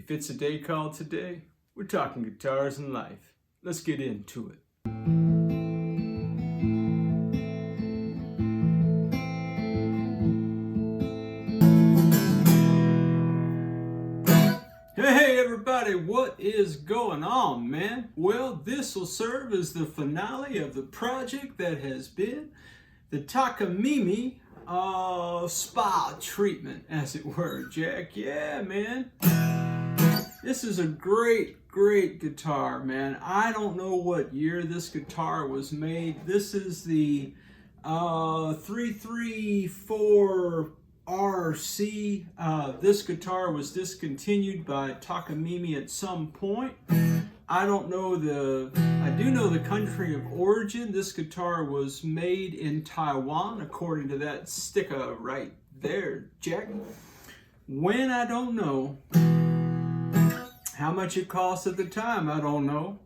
If it's a day called today, we're talking guitars and life. Let's get into it. Hey everybody, what is going on, man? Well, this will serve as the finale of the project that has been the TAKAMINE spa treatment, as it were, Jack. Yeah, man. This is a great guitar, man. I don't know what year this guitar was made. This is the 334-RC. This guitar was discontinued by TAKAMINE at some point. I don't know I do know the country of origin. This guitar was made in Taiwan, according to that sticker right there, Jack. When, I don't know. How much it cost at the time, I don't know.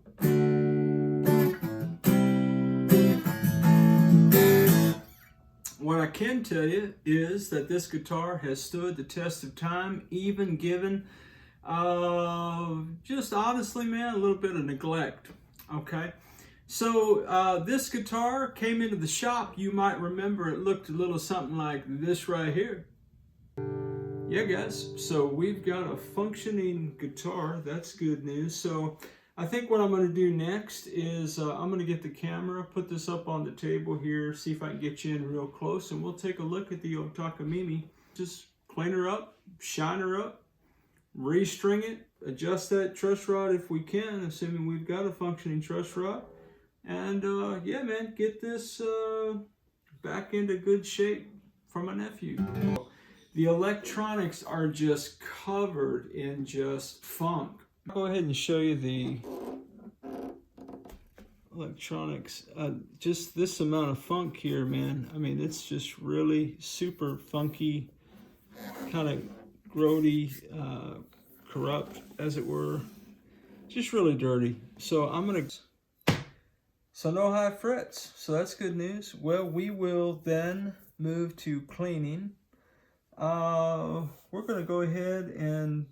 What I can tell you is that this guitar has stood the test of time, even given, just honestly, man, a little bit of neglect, okay? So this guitar came into the shop. You might remember it looked a little something like this right here. Yeah, guys, so we've got a functioning guitar. That's good news. So I think what I'm going to do next is I'm going to get the camera, put this up on the table here, see if I can get you in real close, and we'll take a look at the old TAKAMINE. Just clean her up, shine her up, restring it, adjust that truss rod if we can, assuming we've got a functioning truss rod. And yeah, man, get this back into good shape for my nephew. The electronics are just covered in just funk. I'll go ahead and show you the electronics. Just this amount of funk here, man. I mean, it's just really super funky, kind of grody, corrupt, as it were. Just really dirty. So so no high frets. So that's good news. Well, we will then move to cleaning. We're going to go ahead and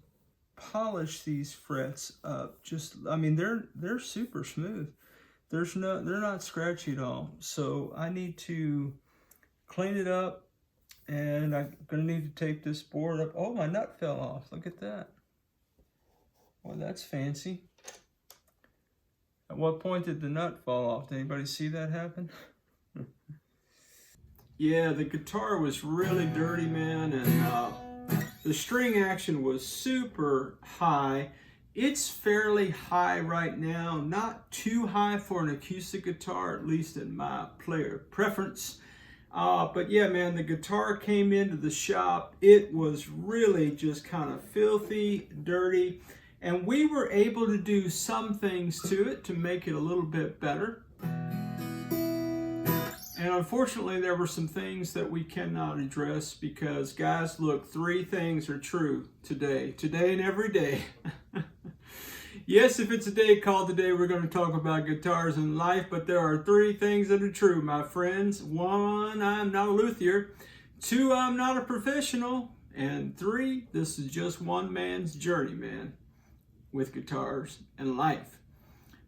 polish these frets up. I mean, they're super smooth. They're not scratchy at all. So I need to clean it up, and I'm going to need to tape this board up. Oh, my nut fell off. Look at that. Well, that's fancy. At what point did the nut fall off? Did anybody see that happen? Yeah, the guitar was really dirty, man, and the string action was super high. It's fairly high right now, not too high for an acoustic guitar, at least in my player preference. But yeah, man, the guitar came into the shop. It was really just kind of filthy, dirty, and we were able to do some things to it to make it a little bit better. And unfortunately, there were some things that we cannot address because, guys, look, 3 things are true today and every day. Yes, if it's a day called today, we're going to talk about guitars and life, but there are 3 things that are true, my friends. 1, I'm not a luthier. 2, I'm not a professional. And 3, this is just one man's journey, man, with guitars and life.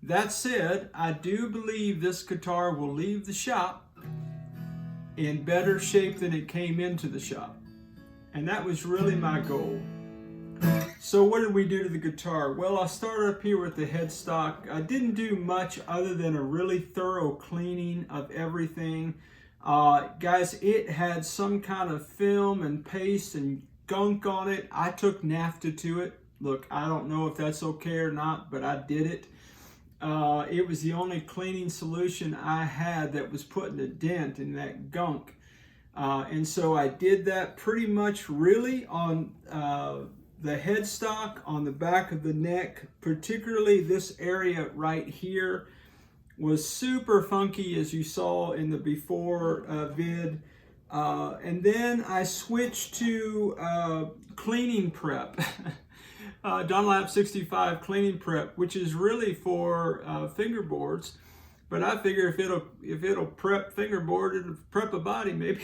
That said, I do believe this guitar will leave the shop in better shape than it came into the shop. And that was really my goal. So what did we do to the guitar? Well, I started up here with the headstock. I didn't do much other than a really thorough cleaning of everything. Guys, it had some kind of film and paste and gunk on it. I took naphtha to it. Look, I don't know if that's okay or not, but I did it. It was the only cleaning solution I had that was putting a dent in that gunk. And so I did that pretty much really on the headstock, on the back of the neck, particularly this area right here was super funky, as you saw in the before vid. And then I switched to cleaning prep. Dunlap 65 cleaning prep, which is really for fingerboards, but I figure if it'll prep fingerboard, it'll prep a body maybe.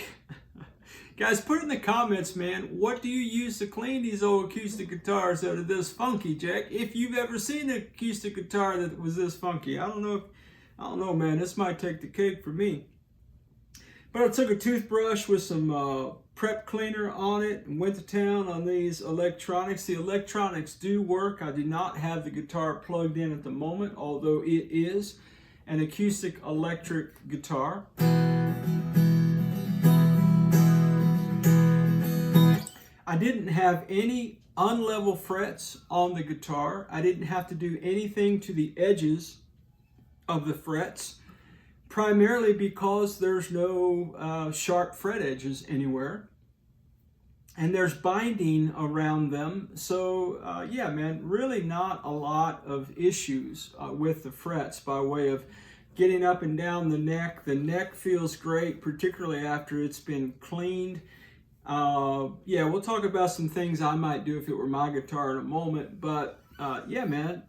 Guys, put in the comments, man, what do you use to clean these old acoustic guitars that are this funky, Jack? If you've ever seen an acoustic guitar that was this funky. I don't know, man. This might take the cake for me. But I took a toothbrush with some prep cleaner on it and went to town on these electronics. The electronics do work. I do not have the guitar plugged in at the moment, although it is an acoustic electric guitar. I didn't have any unlevel frets on the guitar. I didn't have to do anything to the edges of the frets, primarily because there's no sharp fret edges anywhere. And there's binding around them. So yeah, man, really not a lot of issues with the frets by way of getting up and down the neck. The neck feels great, particularly after it's been cleaned. Yeah, we'll talk about some things I might do if it were my guitar in a moment, but yeah, man,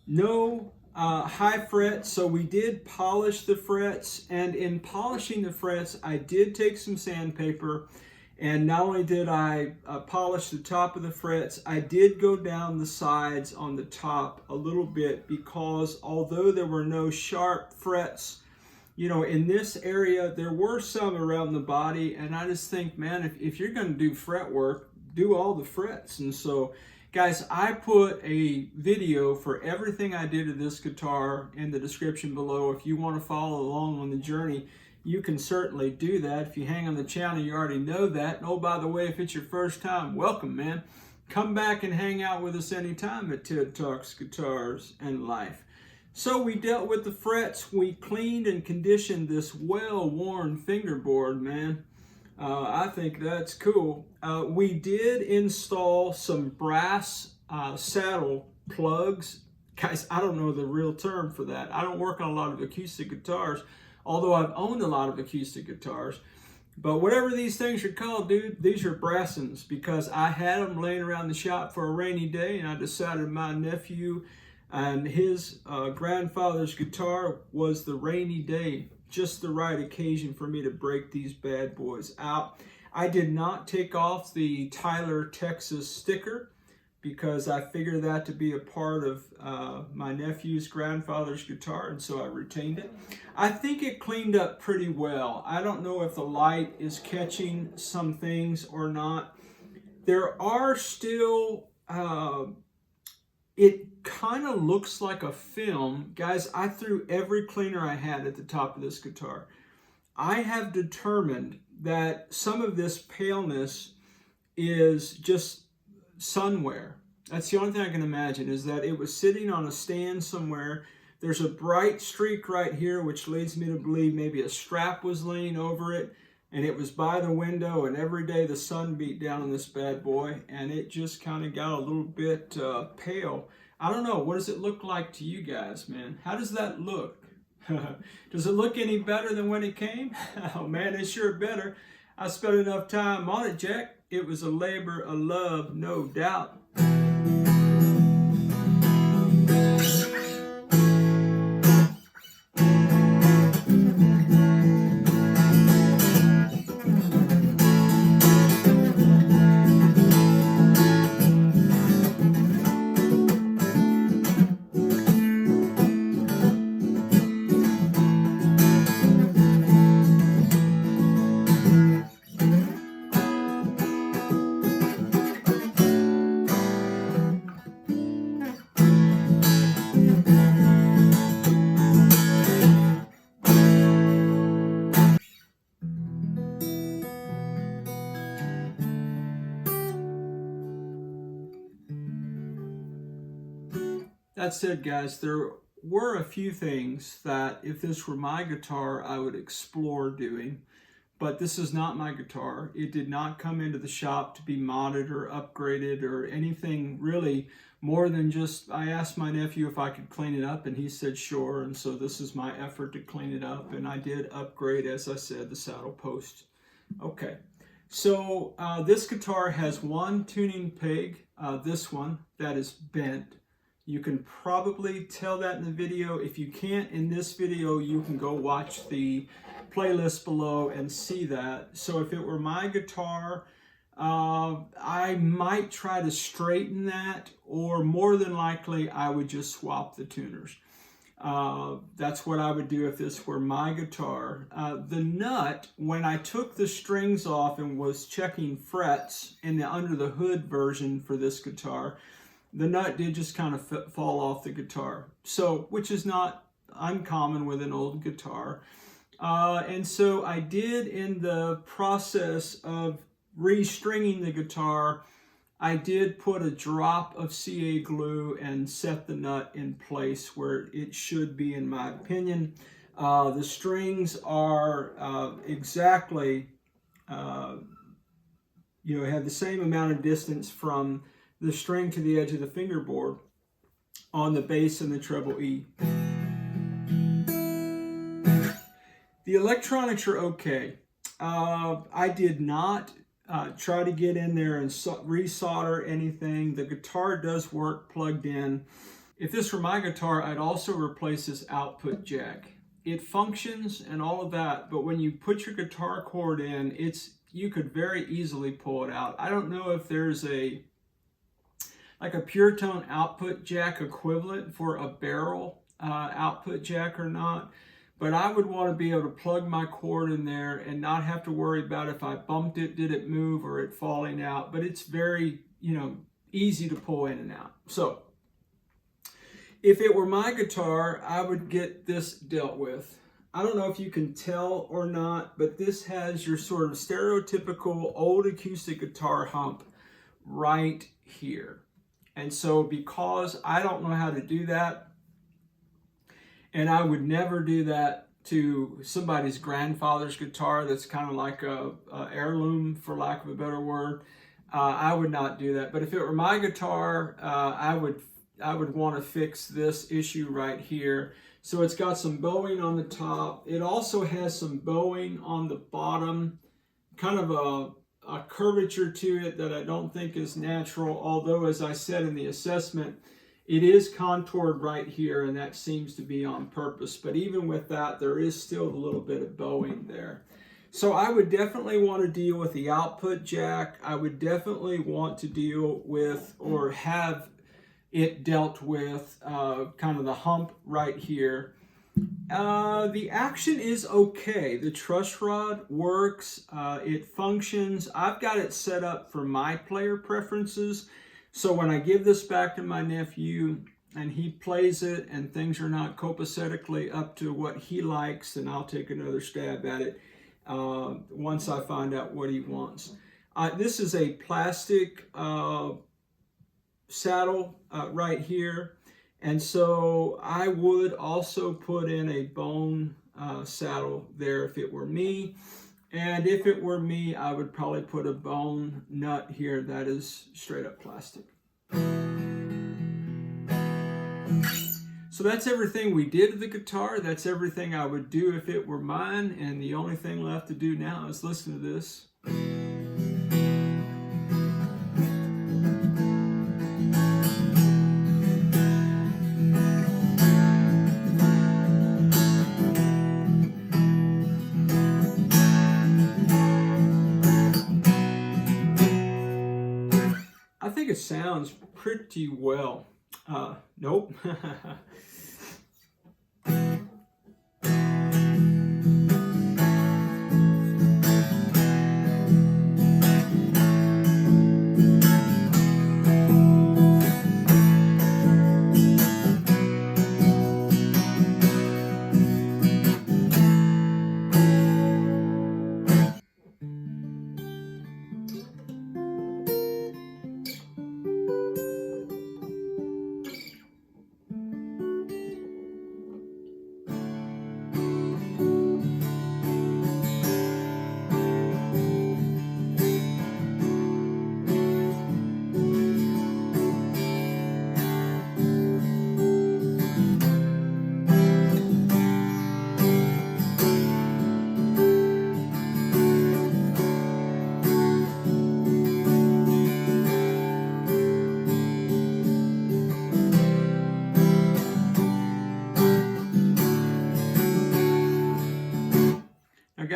no high frets. So we did polish the frets, and in polishing the frets, I did take some sandpaper, and not only did I polish the top of the frets, I did go down the sides on the top a little bit, because although there were no sharp frets, you know, in this area, there were some around the body, and I just think, man, if you're going to do fret work, do all the frets. And so, guys, I put a video for everything I did to this guitar in the description below. If you want to follow along on the journey, you can certainly do that. If you hang on the channel, you already know that. And oh, by the way, if it's your first time, welcome, man. Come back and hang out with us anytime at TED Talks Guitars and Life. So we dealt with the frets. We cleaned and conditioned this well-worn fingerboard, man. I think that's cool. We did install some brass saddle plugs. Guys, I don't know the real term for that. I don't work on a lot of acoustic guitars, although I've owned a lot of acoustic guitars. But whatever these things are called, dude, these are brassins, because I had them laying around the shop for a rainy day, and I decided my nephew and his grandfather's guitar was the rainy day, just the right occasion for me to break these bad boys out. I did not take off the Tyler, Texas sticker, because I figured that to be a part of my nephew's grandfather's guitar, and so I retained it. I think it cleaned up pretty well. I don't know if the light is catching some things or not. There are still it kind of looks like a film. Guys, I threw every cleaner I had at the top of this guitar. I have determined that some of this paleness is just sun wear. That's the only thing I can imagine, is that it was sitting on a stand somewhere. There's a bright streak right here, which leads me to believe maybe a strap was laying over it, and it was by the window, and every day the sun beat down on this bad boy, and it just kind of got a little bit pale. I don't know. What does it look like to you guys, man? How does that look? Does it look any better than when it came? Oh, man, it's sure better. I spent enough time on it, Jack. It was a labor of love, no doubt. That said, guys, there were a few things that if this were my guitar, I would explore doing. But this is not my guitar. It did not come into the shop to be modded or upgraded or anything really more than just, I asked my nephew if I could clean it up, and he said sure. And so this is my effort to clean it up. And I did upgrade, as I said, the saddle post. Okay, so this guitar has one tuning peg, this one, that is bent. You can probably tell that in the video. If you can't in this video, you can go watch the playlist below and see that. So if it were my guitar, I might try to straighten that, or more than likely I would just swap the tuners. That's what I would do if this were my guitar. The nut, when I took the strings off and was checking frets in the under the hood version for this guitar, the nut did just kind of fall off the guitar. So, which is not uncommon with an old guitar. And so I did, in the process of restringing the guitar, I did put a drop of CA glue and set the nut in place where it should be, in my opinion. The strings are exactly, have the same amount of distance from the string to the edge of the fingerboard on the bass and the treble E. The electronics are okay. I did not try to get in there and resolder anything. The guitar does work plugged in. If this were my guitar, I'd also replace this output jack. It functions and all of that, but when you put your guitar cord in, you could very easily pull it out. I don't know if there's like a pure tone output jack equivalent for a barrel output jack or not, but I would want to be able to plug my cord in there and not have to worry about if I bumped it, did it move, or it falling out. But it's very, easy to pull in and out. So if it were my guitar, I would get this dealt with. I don't know if you can tell or not, but this has your sort of stereotypical old acoustic guitar hump right here. And so because I don't know how to do that, and I would never do that to somebody's grandfather's guitar that's kind of like a heirloom, for lack of a better word, I would not do that. But if it were my guitar, I would want to fix this issue right here. So it's got some bowing on the top. It also has some bowing on the bottom, kind of a curvature to it that I don't think is natural, although, as I said in the assessment, it is contoured right here, and that seems to be on purpose. But even with that, there is still a little bit of bowing there. So I would definitely want to deal with the output jack. I would definitely want to deal with, or have it dealt with, kind of the hump right here. The action is okay. The truss rod works. It functions. I've got it set up for my player preferences. So when I give this back to my nephew and he plays it and things are not copacetically up to what he likes, then I'll take another stab at it once I find out what he wants. This is a plastic saddle right here. And so I would also put in a bone saddle there if it were me. And if it were me, I would probably put a bone nut here that is straight up plastic. So that's everything we did to the guitar. That's everything I would do if it were mine. And the only thing left to do now is listen to this. I think it sounds pretty well. Nope.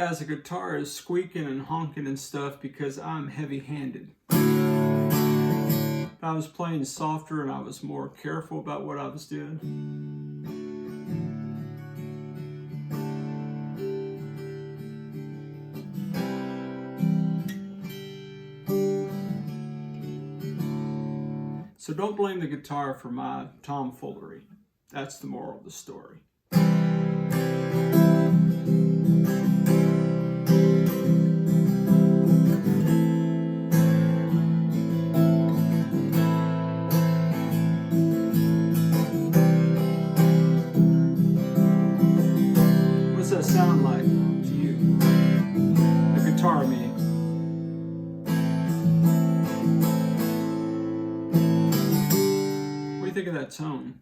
guys, the guitar is squeaking and honking and stuff because I'm heavy-handed. If I was playing softer and I was more careful about what I was doing. So don't blame the guitar for my tomfoolery. That's the moral of the story. What's that sound like to you? The guitar, I mean. What do you think of that tone?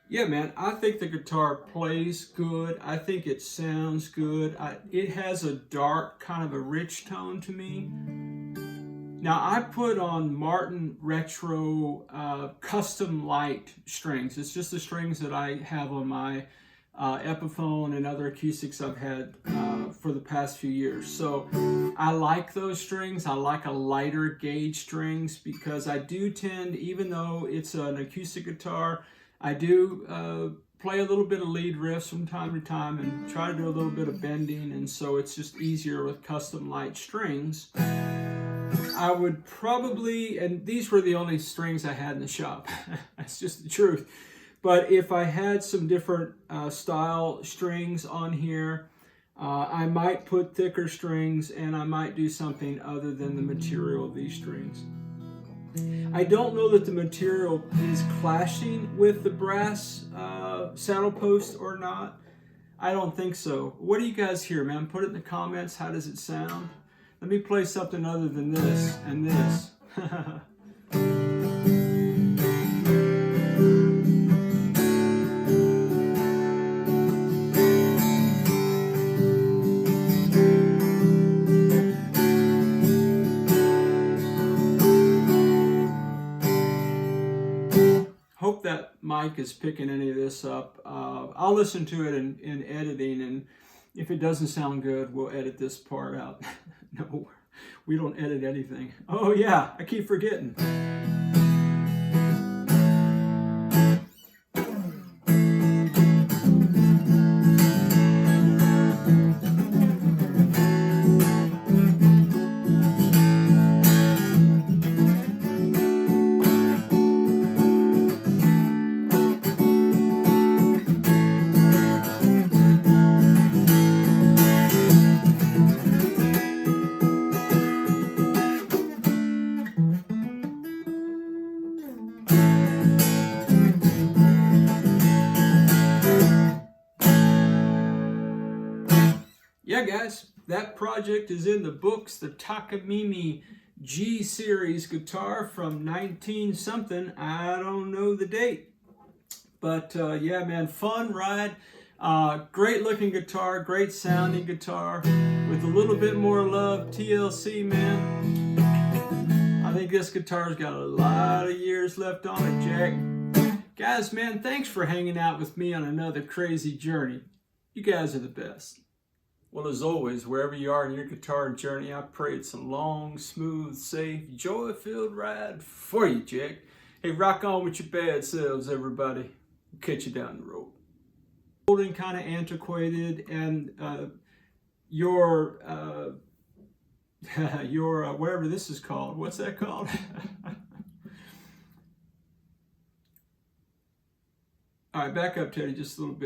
Yeah, man, I think the guitar plays good. I think it sounds good. It has a dark, kind of a rich tone to me. Now, I put on Martin Retro custom light strings. It's just the strings that I have on my Epiphone and other acoustics I've had for the past few years. So I like those strings. I like a lighter gauge strings because I do tend, even though it's an acoustic guitar, I do play a little bit of lead riffs from time to time and try to do a little bit of bending, and so it's just easier with custom light strings. I would probably, and these were the only strings I had in the shop, that's just the truth, but if I had some different style strings on here, I might put thicker strings and I might do something other than the material of these strings. I don't know that the material is clashing with the brass saddle post or not. I don't think so. What do you guys hear, man? Put it in the comments. How does it sound? Let me play something other than this and this. mic is picking any of this up. I'll listen to it in editing, and if it doesn't sound good, we'll edit this part out. No, we don't edit anything. Oh yeah, I keep forgetting. Yeah, guys, that project is in the books. The TAKAMINE G series guitar from 19-something. I don't know the date. But yeah, man, fun ride. Great looking guitar, great sounding guitar. With a little bit more love, TLC, man. I think this guitar's got a lot of years left on it, Jack. Guys, man, thanks for hanging out with me on another crazy journey. You guys are the best. Well, as always, wherever you are in your guitar journey, I pray it's a long, smooth, safe, joy-filled ride for you, Jack. Hey, rock on with your bad selves, everybody. Catch you down the road. Old and kind of antiquated, and your whatever this is called. What's that called? All right, back up, Teddy, just a little bit.